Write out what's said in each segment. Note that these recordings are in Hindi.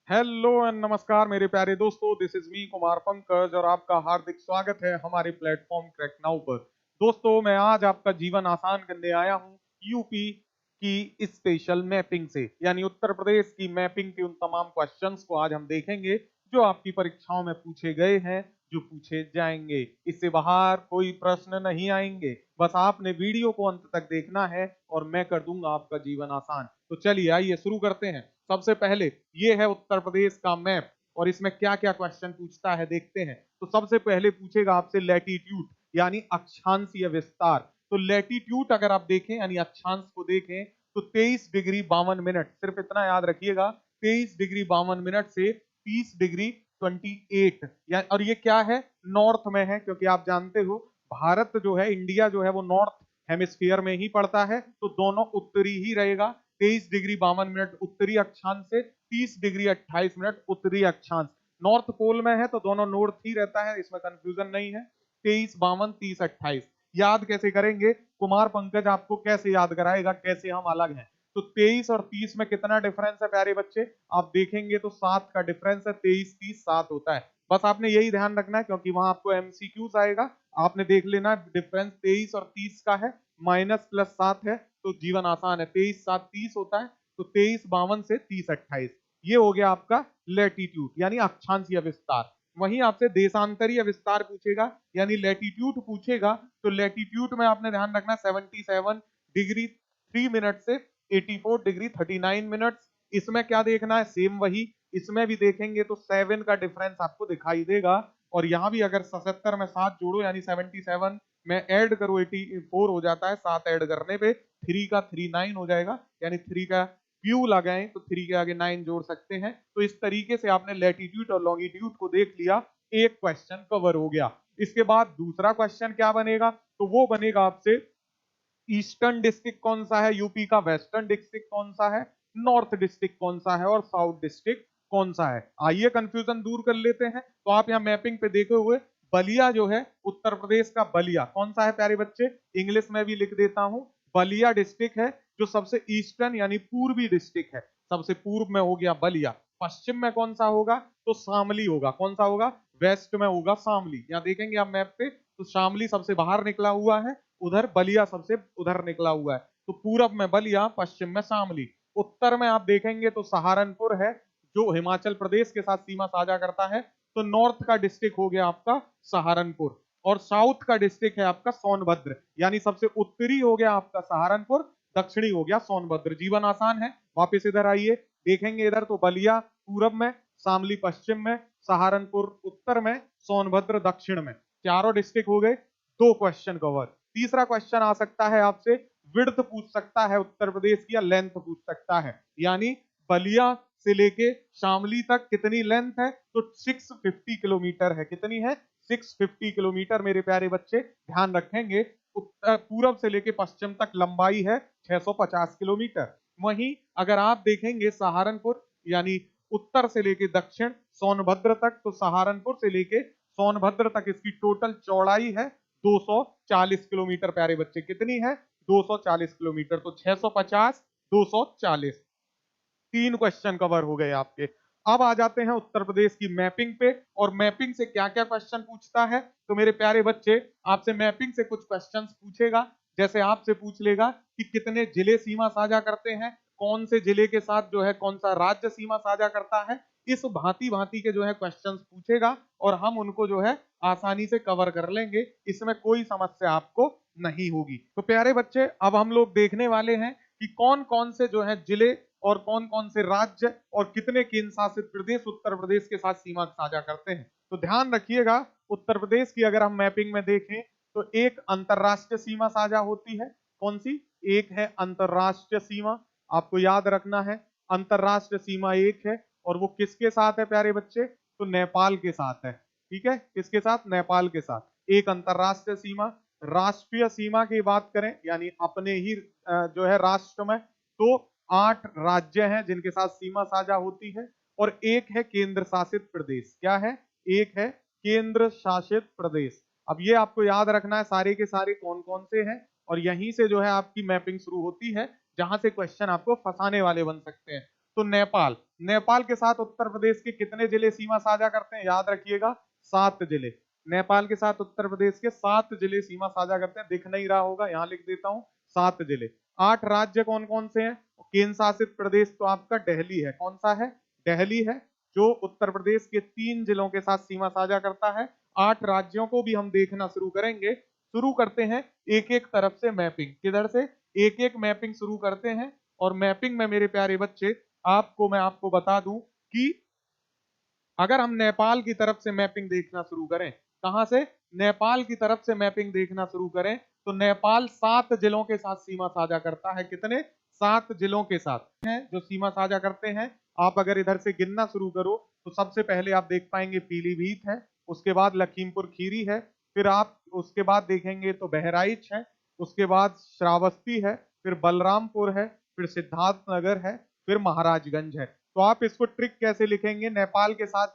हेलो एंड नमस्कार मेरे प्यारे दोस्तों, this is me Kumar Pankaj और आपका हार्दिक स्वागत है हमारे प्लेटफॉर्म क्रैक नाउ पर। दोस्तों, मैं आज आपका जीवन आसान करने आया हूं यूपी की स्पेशल मैपिंग से, यानी उत्तर प्रदेश की मैपिंग के उन तमाम क्वेश्चंस को आज हम देखेंगे जो आपकी परीक्षाओं में पूछे गए हैं, जो पूछे जाएंगे। इससे बाहर कोई प्रश्न नहीं आएंगे, बस आपने वीडियो को अंत तक देखना है और मैं कर दूंगा आपका जीवन आसान। तो चलिए आइए शुरू करते हैं। सबसे पहले ये है उत्तर प्रदेश का मैप और इसमें क्या क्या क्वेश्चन पूछता है देखते हैं। तो सबसे पहले पूछेगा आपसे लैटिट्यूड यानी अक्षांशीय विस्तार। तो लैटिट्यूड अगर आप देखें यानी अक्षांश को देखें तो 23 डिग्री 52 मिनट, सिर्फ इतना याद रखिएगा, 23 डिग्री 52 मिनट से 30 डिग्री 28 या, और ये क्या है, नॉर्थ में है, क्योंकि आप जानते हो भारत जो है, इंडिया जो है वो नॉर्थ हेमिस्फीयर में ही पड़ता है, तो दोनों उत्तरी ही रहेगा। 23 डिग्री 52 मिनट उत्तरी अक्षांश से 30 डिग्री 28 मिनट उत्तरी अक्षांश। नॉर्थ पोल में है तो दोनों नॉर्थ ही रहता है, इसमें कंफ्यूजन नहीं है। 23 52 30 28 याद कैसे करेंगे, कुमार पंकज आपको कैसे याद कराएगा, कैसे हम अलग हैं। तो 23 और 30 में कितना डिफरेंस है प्यारे बच्चे, आप देखेंगे तो 7 का डिफरेंस है। 23 30 7 होता है। बस आपने यही ध्यान रखना है क्योंकि वहां आपको एमसीक्यूज आएगा, आपने देख लेना डिफरेंस 23 और 30 का है, माइनस प्लस 7 है, तो जीवन आसान है। 23 7 30 होता है, तो 23 52 से 30 28, ये हो गया आपका लेटीट्यूड यानी अक्षांशीय विस्तार। वहीं आपसे देशांतरीय विस्तार पूछेगा यानी लेटीट्यूड पूछेगा, तो लेटीट्यूड में आपने ध्यान रखना 77 डिग्री 3 मिनट से 84 डिग्री 39 मिनट। इसमें क्या देखना है, सेम वही, इसमें भी देखेंगे तो 7 का डिफरेंस आपको दिखाई देगा। और यहां भी अगर 77 में 7 जोड़ो यानी 77 में ऐड करो 84 हो जाता है, 7 ऐड करने पे 3 का 39 हो जाएगा, यानी 3 का क्यू लगाएं तो 3 के आगे 9 जोड़ सकते हैं। तो इस तरीके से आपने लैटिट्यूड और लॉन्गिट्यूड को देख लिया, एक क्वेश्चन कवर हो गया। इसके बाद दूसरा क्वेश्चन क्या बनेगा, तो वो बनेगा आपसे ईस्टर्न डिस्ट्रिक्ट कौन सा है यूपी का, वेस्टर्न डिस्ट्रिक्ट कौन सा है, नॉर्थ डिस्ट्रिक्ट कौन सा है और साउथ डिस्ट्रिक्ट कौन सा है। आइए कंफ्यूजन दूर कर लेते हैं। तो आप यहाँ मैपिंग पे देखे हुए बलिया जो है, उत्तर प्रदेश का बलिया कौन सा है प्यारे बच्चे, इंग्लिश में भी लिख देता हूं, बलिया डिस्ट्रिक्ट है जो सबसे ईस्टर्न यानी पूर्वी डिस्ट्रिक्ट है। सबसे पूर्व में हो गया बलिया। पश्चिम में कौन सा होगा, तो शामली होगा। कौन सा होगा, वेस्ट में होगा शामली। यहाँ देखेंगे आप मैप पे तो शामली सबसे बाहर निकला हुआ है, उधर बलिया सबसे उधर निकला हुआ है। तो पूरब में बलिया, पश्चिम में शामली। उत्तर में आप देखेंगे तो सहारनपुर है जो हिमाचल प्रदेश के साथ सीमा साझा करता है, तो नॉर्थ का डिस्ट्रिक्ट हो गया आपका सहारनपुर। और साउथ का डिस्ट्रिक्ट है आपका सोनभद्र, यानी सबसे उत्तरी हो गया आपका सहारनपुर, दक्षिणी हो गया सोनभद्र। जीवन आसान है। वापिस इधर आइए, देखेंगे इधर तो बलिया पूरब में, शामली पश्चिम में, सहारनपुर उत्तर में, सोनभद्र दक्षिण में। चारों डिस्ट्रिक्ट हो गए, दो क्वेश्चन कवर। तीसरा क्वेश्चन आ सकता है आपसे, विड्थ पूछ सकता है उत्तर प्रदेश की या लेंथ पूछ सकता है, यानी बलिया से लेके शामली तक कितनी लेंथ है, तो 650 किलोमीटर है। कितनी है, 650 किलोमीटर मेरे प्यारे बच्चे, ध्यान रखेंगे। उत्तर पूरब से लेके पश्चिम तक लंबाई है 650 किलोमीटर। वहीं अगर आप देखेंगे सहारनपुर यानी उत्तर से लेके दक्षिण सोनभद्र तक, तो सहारनपुर से लेके सोनभद्र तक इसकी टोटल चौड़ाई है 240 किलोमीटर प्यारे बच्चे। कितनी है, 240 किलोमीटर। तो 650 240, तीन क्वेश्चन कवर हो गए आपके। अब आ जाते हैं उत्तर प्रदेश की मैपिंग पे, और मैपिंग से क्या क्या क्वेश्चन पूछता है। तो मेरे प्यारे बच्चे, आपसे मैपिंग से कुछ क्वेश्चंस पूछेगा। जैसे आपसे पूछ लेगा कि कितने जिले सीमा साझा करते हैं, कौन से जिले के साथ जो है कौन सा राज्य सीमा साझा करता है, इस भांति भांति के जो है क्वेश्चंस पूछेगा और हम उनको जो है आसानी से कवर कर लेंगे, इसमें कोई समस्या आपको नहीं होगी। तो प्यारे बच्चे, अब हम लोग देखने वाले हैं कि कौन कौन से जो है जिले और कौन कौन से राज्य और कितने केंद्र शासित प्रदेश उत्तर प्रदेश के साथ सीमा साझा करते हैं। तो ध्यान रखिएगा, उत्तर प्रदेश की अगर हम मैपिंग में देखें तो एक अंतरराष्ट्रीय सीमा साझा होती है। कौन सी, एक है अंतरराष्ट्रीय सीमा, आपको याद रखना है। अंतरराष्ट्रीय सीमा एक है और वो किसके साथ है प्यारे बच्चे, तो नेपाल के साथ है। ठीक है, किसके साथ, नेपाल के साथ एक अंतरराष्ट्रीय सीमा। राष्ट्रीय सीमा की बात करें यानी अपने ही जो है राष्ट्र में, तो 8 राज्य हैं जिनके साथ सीमा साझा होती है, और एक है केंद्र शासित प्रदेश। क्या है, एक है केंद्र शासित प्रदेश। अब ये आपको याद रखना है सारे के सारे कौन कौन से हैं, और यहीं से जो है आपकी मैपिंग शुरू होती है, जहां से क्वेश्चन आपको फंसाने वाले बन सकते हैं। तो नेपाल, नेपाल के साथ उत्तर प्रदेश के कितने जिले सीमा साझा करते हैं? याद रखिएगा 7 जिले। नेपाल के साथ उत्तर प्रदेश के 7 जिले सीमा साझा करते हैं। दिख नहीं रहा होगा, यहां लिख देता हूं 7 जिले। 8 राज्य कौन कौन से हैं? केंद्र शासित प्रदेश तो आपका दिल्ली है। कौन सा है? दिल्ली है, जो उत्तर प्रदेश के 3 जिलों के साथ सीमा साझा करता है। 8 राज्यों को भी हम देखना शुरू करेंगे। शुरू करते हैं एक एक तरफ से मैपिंग। किधर से? एक एक मैपिंग शुरू करते हैं। और मैपिंग में मेरे प्यारे बच्चे मैं आपको बता दूं कि अगर हम नेपाल की तरफ से मैपिंग देखना शुरू करें, कहां से? नेपाल की तरफ से मैपिंग देखना शुरू करें तो नेपाल 7 जिलों के साथ सीमा साझा करता है। कितने? 7 जिलों के साथ हैं जो सीमा साझा करते हैं। आप अगर इधर से गिनना शुरू करो तो सबसे पहले आप देख पाएंगे पीलीभीत है, उसके बाद लखीमपुर खीरी है, फिर आप उसके बाद देखेंगे तो बहराइच है, उसके बाद श्रावस्ती है, फिर बलरामपुर है, फिर सिद्धार्थनगर है, फिर महाराजगंज है। तो आप इसको ट्रिक कैसे लिखेंगे? नेपाल के साथ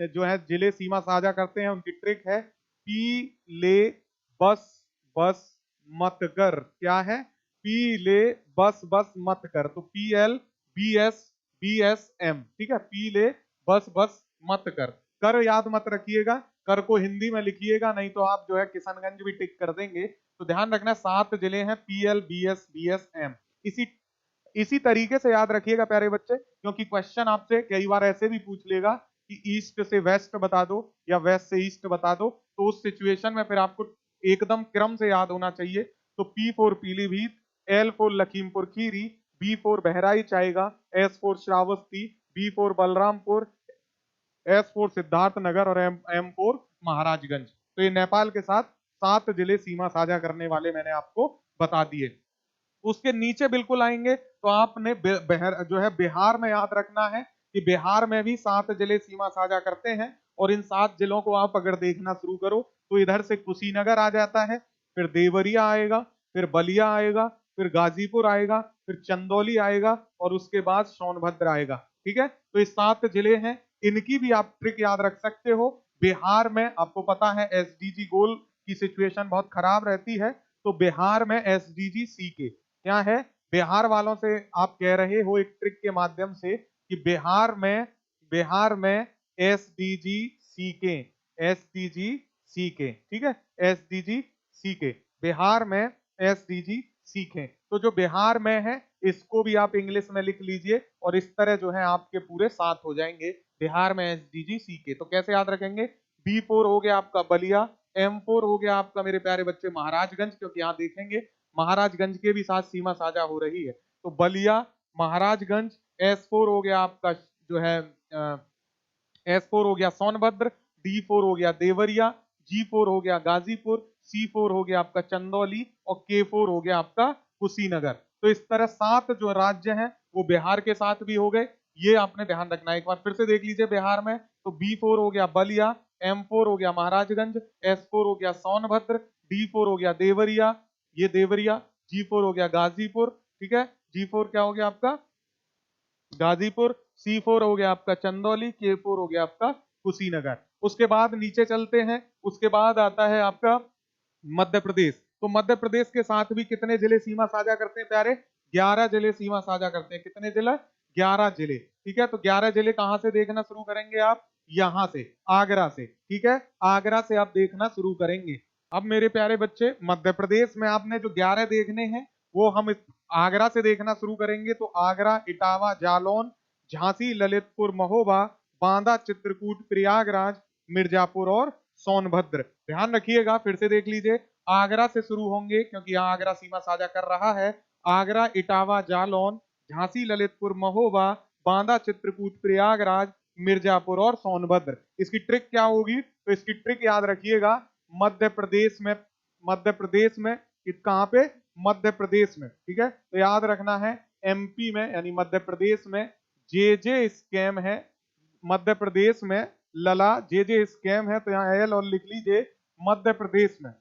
जो है जिले सीमा साझा करते हैं, उनकी ट्रिक है पी ले बस बस मत कर। क्या है? पी ले बस बस मत कर। तो PLBSBSM, ठीक है, पी ले बस बस मत कर। कर याद मत रखिएगा, कर को हिंदी में लिखिएगा, नहीं तो आप जो है किशनगंज भी टिक कर देंगे। तो ध्यान रखना 7 जिले हैं PLBSBSM। इसी तरीके से याद रखिएगा प्यारे बच्चे, क्योंकि क्वेश्चन आपसे कई बार ऐसे भी पूछ लेगा कि ईस्ट से वेस्ट बता दो या वेस्ट से ईस्ट बता दो। तो उस सिचुएशन में फिर आपको एकदम क्रम से याद होना चाहिए। तो P for Pilibhit, L for Lakhimpur Kheri, B for Bahraich आएगा, S for Shravasti, B for Balrampur, S for Siddharthnagar और M फॉर महाराजगंज। तो ये नेपाल के साथ 7 जिले सीमा साझा करने वाले मैंने आपको बता दिए। उसके नीचे बिल्कुल आएंगे तो आपने जो है बिहार में याद रखना है कि बिहार में भी 7 जिले सीमा साझा करते हैं। और इन 7 जिलों को आप अगर देखना शुरू करो तो इधर से कुशीनगर आ जाता है, फिर देवरिया आएगा, फिर बलिया आएगा, फिर गाजीपुर आएगा, फिर चंदौली आएगा और उसके बाद सोनभद्र आएगा। ठीक है, तो ये 7 जिले हैं, इनकी भी आप ट्रिक याद रख सकते हो। बिहार में आपको पता है SDG गोल की सिचुएशन बहुत खराब रहती है, तो बिहार में SDG सीके क्या है? बिहार वालों से आप कह रहे हो एक ट्रिक के माध्यम से कि बिहार में SDG सीके, ठीक है, SDG सीके, बिहार में SDG सीखे। तो जो बिहार में है इसको भी आप इंग्लिश में लिख लीजिए और इस तरह जो है आपके पूरे 7 हो जाएंगे। बिहार में SDG सीके। तो कैसे याद रखेंगे? B4 हो गया आपका बलिया, M4 हो गया आपका मेरे प्यारे बच्चे महाराजगंज, क्योंकि यहाँ देखेंगे महाराजगंज के भी साथ सीमा साझा हो रही है। तो बलिया, महाराजगंज। S4 हो गया आपका जो है S4 हो गया सोनभद्र, D4 हो गया देवरिया, G4 हो गया गाजीपुर, C4 हो गया आपका चंदौली और K4 हो गया आपका कुशीनगर। तो इस तरह 7 जो राज्य हैं वो बिहार के साथ भी हो गए। ये आपने ध्यान रखना है। एक बार फिर से देख लीजिए बिहार में तो B4 हो गया बलिया, M4 हो गया महाराजगंज, S4 हो गया सोनभद्र, D4 हो गया देवरिया, ये देवरिया, G4 हो गया गाजीपुर, ठीक है, G4 क्या हो गया आपका गाजीपुर, C4 हो गया आपका चंदौली, K4 हो गया आपका कुशीनगर। उसके बाद नीचे चलते हैं, उसके बाद आता है आपका मध्य प्रदेश। तो मध्य प्रदेश के साथ भी कितने जिले सीमा साझा करते हैं प्यारे? 11 जिले सीमा साझा करते हैं। कितने जिले? 11 जिले। ठीक है, तो 11 जिले कहां से देखना शुरू करेंगे आप? यहां से, आगरा से। ठीक है, आगरा से आप देखना शुरू करेंगे। अब मेरे प्यारे बच्चे मध्य प्रदेश में आपने जो 11 देखने हैं वो हम आगरा से देखना शुरू करेंगे। तो आगरा, इटावा, जालौन, झांसी, ललितपुर, महोबा, बांदा, चित्रकूट, प्रयागराज, मिर्जापुर और सोनभद्र। ध्यान रखिएगा, फिर से देख लीजिए, आगरा से शुरू होंगे क्योंकि यहाँ आगरा सीमा साझा कर रहा है। आगरा, इटावा, जालौन, झांसी, ललितपुर, महोबा, बांदा, चित्रकूट, प्रयागराज, मिर्जापुर और सोनभद्र। इसकी ट्रिक क्या होगी? तो इसकी ट्रिक याद रखिएगा, मध्य प्रदेश में कहां पे? मध्य प्रदेश में। ठीक है, तो याद रखना है MP में यानी मध्य प्रदेश में जे स्कैम है। मध्य प्रदेश में लला जे स्कैम है, तो यहाँ L और लिख लीजिए। मध्य प्रदेश में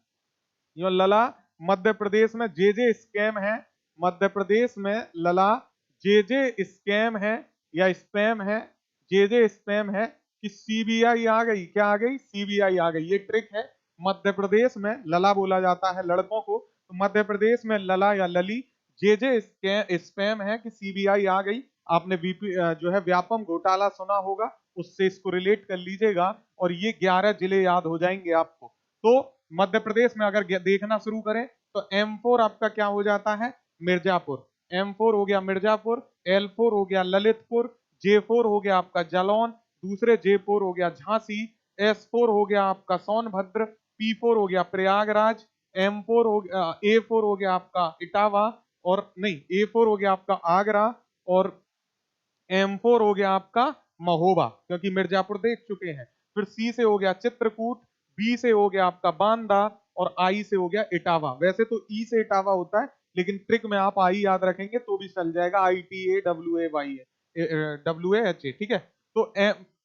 यो लला, मध्य प्रदेश में जे स्कैम है। मध्य प्रदेश में लला जे स्कैम है या स्पैम है, जे स्पैम है कि CBI आ गई। क्या आ गई? CBI आ गई। ये ट्रिक है। मध्य प्रदेश में लला बोला जाता है लड़कों को, तो मध्य प्रदेश में लला या लली जे स्पैम है कि CBI आ गई। आपने जो है व्यापम घोटाला सुना होगा, उससे इसको रिलेट कर लीजिएगा और ये 11 जिले याद हो जाएंगे आपको। तो मध्य प्रदेश में अगर देखना शुरू करें तो M4 आपका क्या हो जाता है, मिर्जापुर। M4 हो गया मिर्जापुर, L4 हो गया ललितपुर, J4 हो गया आपका जालौन, दूसरे J4 हो गया झांसी, S4 हो गया आपका सोनभद्र, P4 हो गया प्रयागराज, M4 हो गया A4 हो गया आपका इटावा, और नहीं A4 हो गया आपका आगरा, और M4 हो गया आपका महोबा, क्योंकि मिर्जापुर देख चुके हैं। फिर C से हो गया चित्रकूट, B से हो गया आपका बांदा, और I से हो गया इटावा। वैसे तो E से इटावा होता है, लेकिन ट्रिक में आप I याद रखेंगे तो भी चल जाएगा, ITAWAYA, ठीक है। तो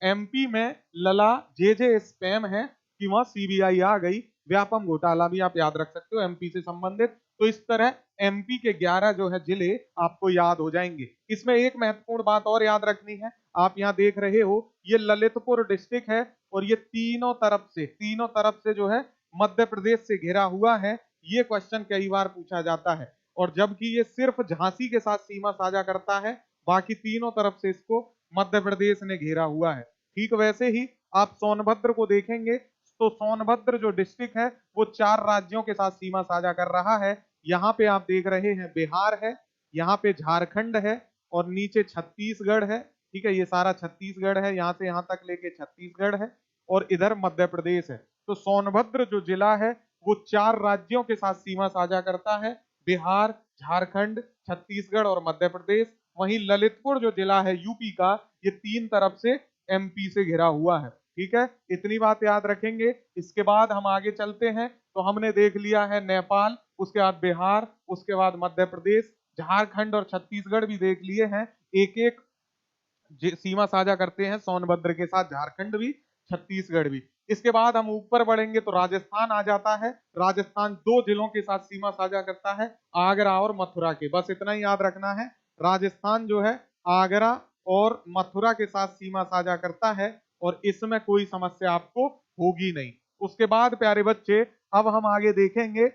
MP में लला जे स्पैम है कि वहां CBI आ गई, व्यापम घोटाला भी आप याद रख सकते हो MP से संबंधित। तो इस तरह MP के 11 जो है जिले आपको याद हो जाएंगे। इसमें एक महत्वपूर्ण बात और याद रखनी है, आप यहाँ देख रहे हो ये ललितपुर डिस्ट्रिक्ट है, और ये तीनों तरफ से जो है मध्य प्रदेश से घिरा हुआ है। ये क्वेश्चन कई बार पूछा जाता है, और जबकि ये सिर्फ झांसी के साथ सीमा साझा करता है, बाकी तीनों तरफ से इसको मध्य प्रदेश ने घेरा हुआ है। ठीक वैसे ही आप सोनभद्र को देखेंगे तो सोनभद्र जो डिस्ट्रिक्ट है वो 4 राज्यों के साथ सीमा साझा कर रहा है। यहाँ पे आप देख रहे हैं बिहार है, यहाँ पे झारखंड है, और नीचे छत्तीसगढ़ है। ठीक है, ये सारा छत्तीसगढ़ है, यहाँ से यहाँ तक लेके छत्तीसगढ़ है, और इधर मध्य प्रदेश है। तो सोनभद्र जो जिला है वो 4 राज्यों के साथ सीमा साझा करता है, बिहार, झारखंड, छत्तीसगढ़ और मध्य प्रदेश। वहीं ललितपुर जो जिला है यूपी का, ये 3 तरफ से MP से घिरा हुआ है। ठीक है, इतनी बात याद रखेंगे। इसके बाद हम आगे चलते हैं, तो हमने देख लिया है नेपाल, उसके बाद बिहार, उसके बाद मध्य प्रदेश, झारखंड और छत्तीसगढ़ भी देख लिए हैं। एक एक सीमा साझा करते हैं सोनभद्र के साथ, झारखंड भी, छत्तीसगढ़ भी। इसके बाद हम ऊपर बढ़ेंगे तो राजस्थान आ जाता है। राजस्थान 2 जिलों के साथ सीमा साझा करता है, आगरा और मथुरा के। बस इतना ही याद रखना है, राजस्थान जो है आगरा और मथुरा के साथ सीमा साझा करता है, और इसमें कोई समस्या आपको होगी नहीं। उसके बाद प्यारे बच्चे अब हम आगे देखेंगे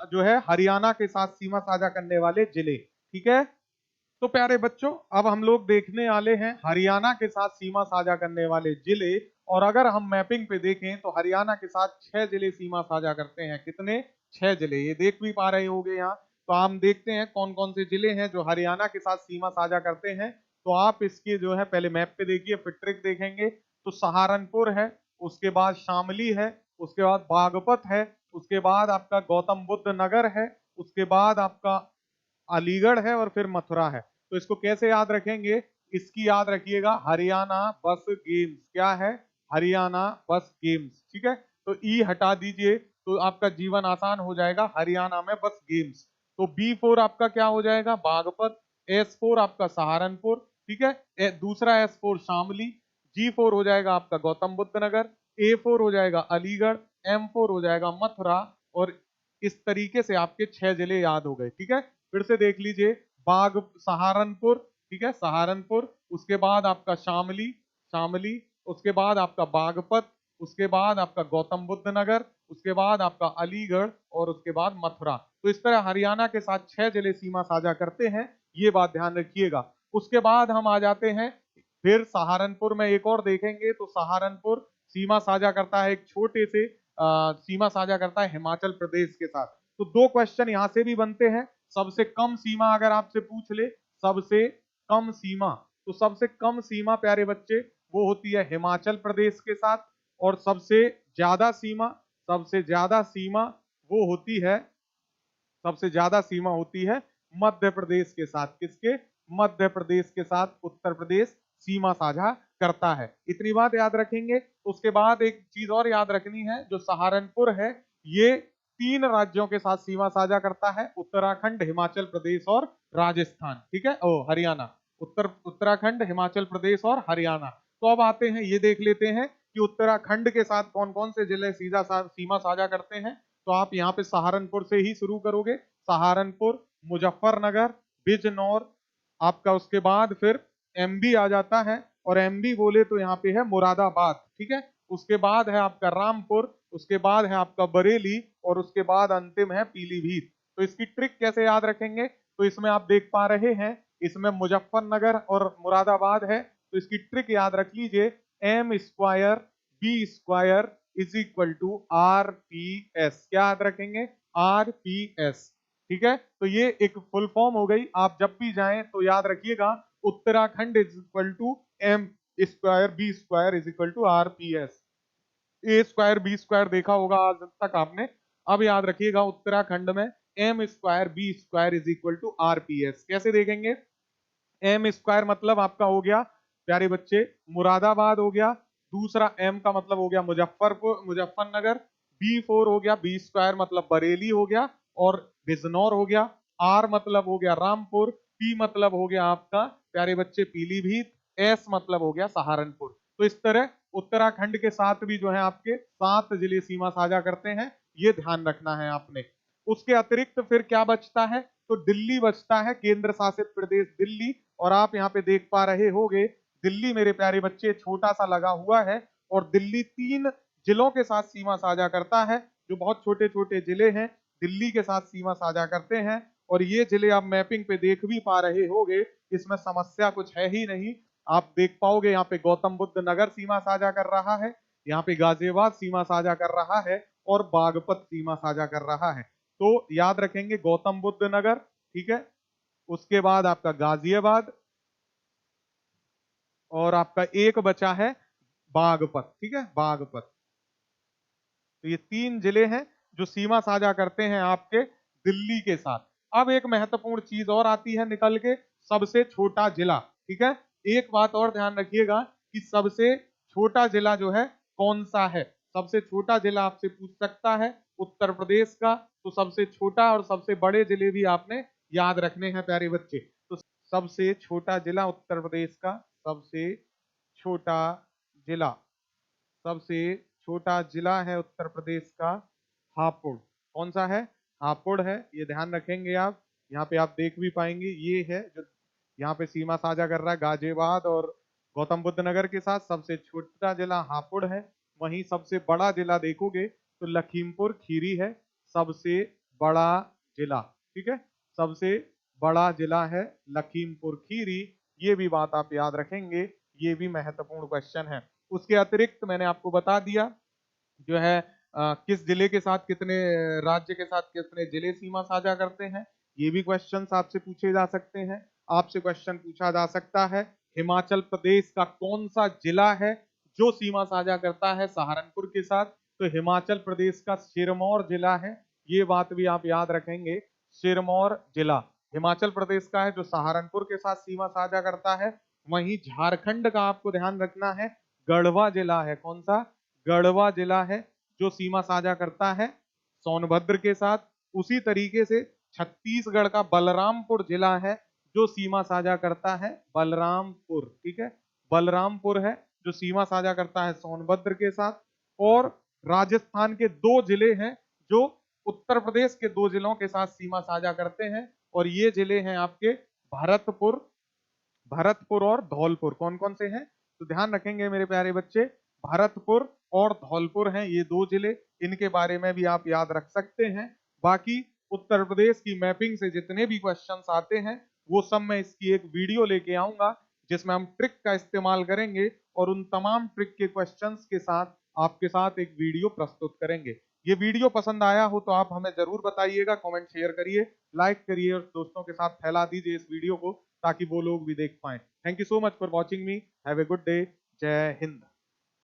जो है हरियाणा के साथ सीमा साझा करने वाले जिले। ठीक है, तो प्यारे बच्चों अब हम लोग देखने वाले हैं हरियाणा के साथ सीमा साझा करने वाले जिले। और अगर हम मैपिंग पे देखें तो हरियाणा के साथ 6 जिले सीमा साझा करते हैं। कितने? 6 जिले, ये देख भी पा रहे होंगे यहाँ। तो हम देखते हैं कौन कौन से जिले हैं जो हरियाणा के साथ सीमा साझा करते हैं। तो आप इसकी जो है पहले मैप पे देखिए, फिर ट्रिक देखेंगे। तो सहारनपुर है, उसके बाद शामली है, उसके बाद बागपत है, उसके बाद आपका गौतम बुद्ध नगर है, उसके बाद आपका अलीगढ़ है, और फिर मथुरा है। तो इसको कैसे याद रखेंगे? इसकी याद रखिएगा, हरियाणा बस गेम्स। क्या है? हरियाणा बस गेम्स। ठीक है, तो ई हटा दीजिए तो आपका जीवन आसान हो जाएगा, हरियाणा में बस गेम्स। तो B4 आपका क्या हो जाएगा? बागपत। S4 आपका सहारनपुर। ठीक है, दूसरा S4 शामली। G4 हो जाएगा आपका गौतम बुद्ध नगर। A4 हो जाएगा अलीगढ़। M4 हो जाएगा मथुरा। और इस तरीके से आपके 6 जिले याद हो गए। ठीक है, फिर से देख लीजिए, सहारनपुर। ठीक है, सहारनपुर, उसके बाद आपका शामली, शामली, उसके बाद आपका बागपत, उसके बाद आपका गौतम बुद्ध नगर, उसके बाद आपका अलीगढ़, और उसके बाद मथुरा। तो इस तरह हरियाणा के साथ 6 जिले सीमा साझा करते हैं, ये बात ध्यान रखिएगा। उसके बाद हम आ जाते हैं फिर सहारनपुर में एक और देखेंगे। तो सहारनपुर सीमा साझा करता है एक छोटे से सीमा साझा करता है हिमाचल प्रदेश के साथ। तो 2 क्वेश्चन यहां से भी बनते हैं। सबसे कम सीमा अगर आपसे पूछ ले, सबसे कम सीमा, तो सबसे कम सीमा प्यारे बच्चे वो होती है हिमाचल प्रदेश के साथ, और सबसे ज्यादा सीमा वो होती है, सबसे ज्यादा सीमा होती है मध्य प्रदेश के साथ। किसके? मध्य प्रदेश के साथ उत्तर प्रदेश सीमा साझा करता है। इतनी बात याद रखेंगे। उसके बाद एक चीज और याद रखनी है, जो सहारनपुर है ये 3 राज्यों के साथ सीमा साझा करता है, उत्तराखंड, हिमाचल प्रदेश और राजस्थान। ठीक है, ओ हरियाणा, उत्तराखंड, हिमाचल प्रदेश और हरियाणा। तो अब आते हैं, ये देख लेते हैं कि उत्तराखंड के साथ कौन कौन से जिले सीमा साझा करते हैं। तो आप यहाँ पे सहारनपुर से ही शुरू करोगे, सहारनपुर, मुजफ्फरनगर, बिजनौर, आपका उसके बाद फिर MB आ जाता है, और MB बोले तो यहाँ पे है मुरादाबाद। ठीक है, उसके बाद है आपका रामपुर, उसके बाद है आपका बरेली, और उसके बाद अंतिम है पीलीभीत। तो इसकी ट्रिक कैसे याद रखेंगे? तो इसमें आप देख पा रहे हैं इसमें मुजफ्फरनगर और मुरादाबाद है, तो इसकी ट्रिक याद रख लीजिए, M square B square is equal to R P S. क्या याद रखेंगे? R P S. ठीक है, तो ये एक फुल फॉर्म हो गई। आप जब भी जाएं तो याद रखिएगा, Uttarakhand is equal to M square B square is equal to R P S. A square B square देखा होगा आज तक आपने, अब याद रखिएगा उत्तराखंड में M square B square is equal to R P S. कैसे देखेंगे? एम स्क्वायर मतलब आपका हो गया प्यारे बच्चे मुरादाबाद हो गया, दूसरा एम का मतलब हो गया मुजफ्फरनगर, बी फोर हो गया, बी स्क्वायर मतलब बरेली हो गया और बिजनौर हो गया, आर मतलब हो गया रामपुर, पी मतलब हो गया आपका प्यारे बच्चे पीलीभीत, एस मतलब हो गया सहारनपुर। तो इस तरह उत्तराखंड के साथ भी जो है आपके 7 जिले सीमा साझा करते हैं, ये ध्यान रखना है आपने। उसके अतिरिक्त फिर क्या बचता है? तो दिल्ली बचता है, केंद्र शासित प्रदेश दिल्ली। और आप यहाँ पे देख पा रहे होंगे, दिल्ली मेरे प्यारे बच्चे छोटा सा लगा हुआ है और दिल्ली 3 जिलों के साथ सीमा साझा करता है, जो बहुत छोटे छोटे जिले हैं दिल्ली के साथ सीमा साझा करते हैं। और ये जिले आप मैपिंग पे देख भी पा रहे होंगे, इसमें समस्या कुछ है ही नहीं। आप देख पाओगे यहाँ पे गौतम बुद्ध नगर सीमा साझा कर रहा है, यहाँ पे गाजियाबाद सीमा साझा कर रहा है और बागपत सीमा साझा कर रहा है। तो याद रखेंगे गौतम बुद्ध नगर, ठीक है, उसके बाद आपका गाजियाबाद और आपका एक बचा है बागपत। ठीक है, बागपत। तो ये 3 जिले हैं जो सीमा साझा करते हैं आपके दिल्ली के साथ। अब एक महत्वपूर्ण चीज और आती है निकल के, सबसे छोटा जिला। ठीक है, एक बात और ध्यान रखिएगा कि सबसे छोटा जिला जो है कौन सा है। सबसे छोटा जिला आपसे पूछ सकता है उत्तर प्रदेश का, तो सबसे छोटा और सबसे बड़े जिले भी आपने याद रखने हैं प्यारे बच्चे। तो सबसे छोटा जिला उत्तर प्रदेश का, सबसे छोटा जिला, सबसे छोटा जिला है उत्तर प्रदेश का हापुड़। कौन सा है? हापुड़ है, ये ध्यान रखेंगे आप। यहाँ पे आप देख भी पाएंगे, ये है जो यहाँ पे सीमा साझा कर रहा है गाजियाबाद और गौतम बुद्ध नगर के साथ। सबसे छोटा जिला हापुड़ है। वहीं सबसे बड़ा जिला देखोगे तो लखीमपुर खीरी है, सबसे बड़ा जिला। ठीक है, सबसे बड़ा जिला है लखीमपुर खीरी। ये भी बात आप याद रखेंगे, ये भी महत्वपूर्ण क्वेश्चन है। उसके अतिरिक्त मैंने आपको बता दिया जो है किस जिले के साथ कितने, राज्य के साथ कितने जिले सीमा साझा करते हैं, ये भी क्वेश्चन आपसे पूछे जा सकते हैं। आपसे क्वेश्चन पूछा जा सकता है हिमाचल प्रदेश का कौन सा जिला है जो सीमा साझा करता है सहारनपुर के साथ, तो हिमाचल प्रदेश का सिरमौर जिला है। ये बात भी आप याद रखेंगे, सिरमौर जिला हिमाचल प्रदेश का है जो सहारनपुर के साथ सीमा साझा करता है। वहीं झारखंड का आपको ध्यान रखना है, गढ़वा जिला है। कौन सा? गढ़वा जिला है जो सीमा साझा करता है सोनभद्र के साथ। उसी तरीके से छत्तीसगढ़ का बलरामपुर जिला है जो सीमा साझा करता है बलरामपुर। ठीक है, बलरामपुर है जो सीमा साझा करता है सोनभद्र के साथ। और राजस्थान के 2 जिले हैं जो उत्तर प्रदेश के 2 जिलों के साथ सीमा साझा करते हैं, और ये जिले हैं आपके भरतपुर, भरतपुर और धौलपुर। कौन कौन से हैं? तो ध्यान रखेंगे मेरे प्यारे बच्चे, भरतपुर और धौलपुर हैं ये 2 जिले, इनके बारे में भी आप याद रख सकते हैं। बाकी उत्तर प्रदेश की मैपिंग से जितने भी क्वेश्चंस आते हैं वो सब मैं इसकी एक वीडियो लेके आऊंगा जिसमें हम ट्रिक का इस्तेमाल करेंगे और उन तमाम ट्रिक के क्वेश्चंस के साथ आपके साथ एक वीडियो प्रस्तुत करेंगे। ये वीडियो पसंद आया हो तो आप हमें जरूर बताइएगा, कमेंट शेयर करिए, लाइक करिए और दोस्तों के साथ फैला दीजिए इस वीडियो को ताकि वो लोग भी देख पाएं। Thank you so much for watching me. Have a good day. जय हिंद।